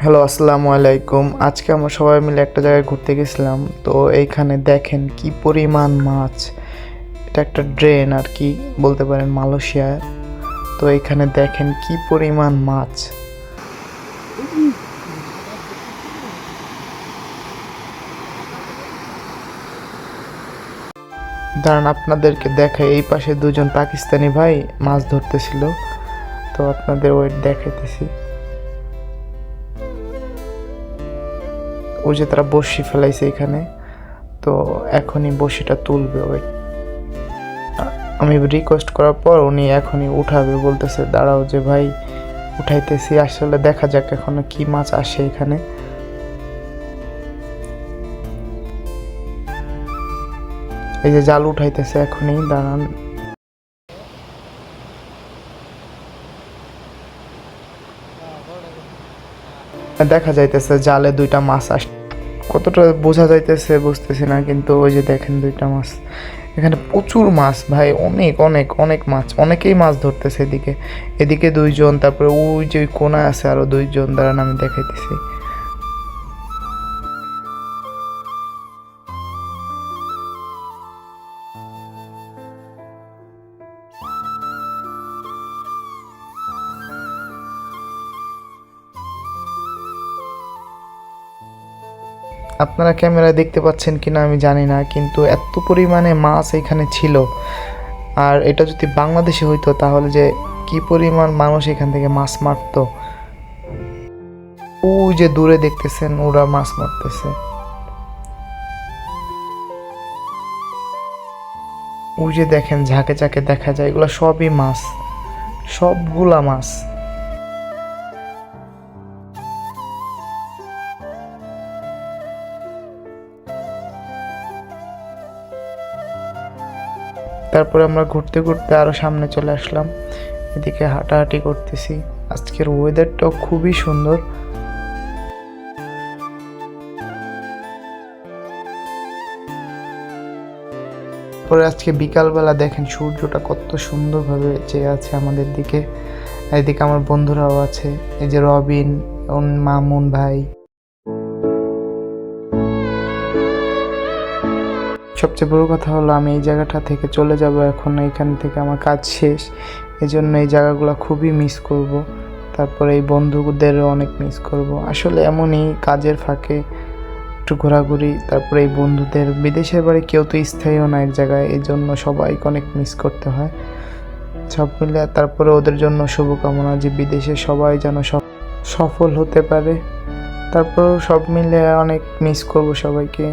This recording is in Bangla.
হ্যালো, আসসালামু আলাইকুম। আজকে আমরা সবাই মিলে একটা জায়গায় ঘুরতে গেছিলাম। তো এইখানে দেখেন কি পরিমাণ মাছ। এটা একটা ড্রেন আর কি বলতে পারেন মালয়েশিয়ার। তো এইখানে দেখেন কি পরিমাণ মাছ। দাঁড়ান আপনাদেরকে দেখাই, এই পাশে দুজন পাকিস্তানি ভাই মাছ ধরতেছিল। তো আপনাদের ওয়েট দেখাইতেছি। ওই যে তারা বড়শি ফেলাইছে এখানে, তো এখনই বড়শিটা তুলবে। ওয়েট, আমি রিকোয়েস্ট করার পর উনি এখনই উঠাবে, বলতেছে দাঁড়াও যে ভাই উঠাইতেছি। আসলে দেখা যাক এখনো কি মাছ আসে এখানে। এই যে জাল উঠাইতেছে এখনই, দাঁড়ান। দেখা যাইতেছে জালে দুইটা মাছ আসে। কতটা বোঝা যাইতেছে বুঝতেছি না, কিন্তু ওই যে দেখেন দুইটা মাছ। এখানে প্রচুর মাছ ভাই, অনেক অনেক অনেক মাছ। অনেকেই মাছ ধরতেছে এদিকে। এদিকে দুইজন, তারপরে ওই যে ওই কোনায় আছে আরো দুইজন। দাঁড়ান আমি দেখাইতেছি। আপনারা ক্যামেরায় দেখতে পাচ্ছেন কিনা আমি জানি না, কিন্তু এত পরিমাণে মাছ এখানে ছিল। আর এটা যদি বাংলাদেশে হইতো তাহলে যে কি পরিমাণ মানুষ এখান থেকে মাছ মারতো। ওই যে দূরে দেখতেছেন ওরা মাছ মারতেছে। ওই যে দেখেন ঝাঁকে ঝাঁকে দেখা যায়, এগুলো সবই মাছ, সবগুলা মাছ। তারপরে আমরা ঘুরতে ঘুরতে আরো সামনে চলে আসলাম। এদিকে হাঁটাহাঁটি করতেছি। আজকের ওয়েদারটাও খুবই সুন্দর। পরে আজকে বিকালবেলা দেখেন সূর্যটা কত সুন্দরভাবে চেয়ে আছে আমাদের দিকে। এদিকে আমার বন্ধুরাও আছে, এই যে রবিন, মামুন ভাই। সবচেয়ে বড় কথা হলো আমি এই জায়গাটা থেকে চলে যাব এখন। এখান থেকে আমার কাজ শেষ, এই জন্য এই জায়গাগুলো খুবই মিস করব। তারপরে এই বন্ধুদেরও অনেক মিস করব। আসলে এমনই, কাজের ফাঁকে একটু ঘোরাঘুরি। তারপরে এই বন্ধুদের, বিদেশের বাড়ি কেউ তো স্থায়ীও না এক জায়গায়, এই জন্য সবাইকে অনেক মিস করতে হয়। সব মিলে তারপরে ওদের জন্য শুভকামনা যে বিদেশে সবাই যেন সফল হতে পারে। তারপরেও সব মিলে অনেক মিস করব সবাইকে।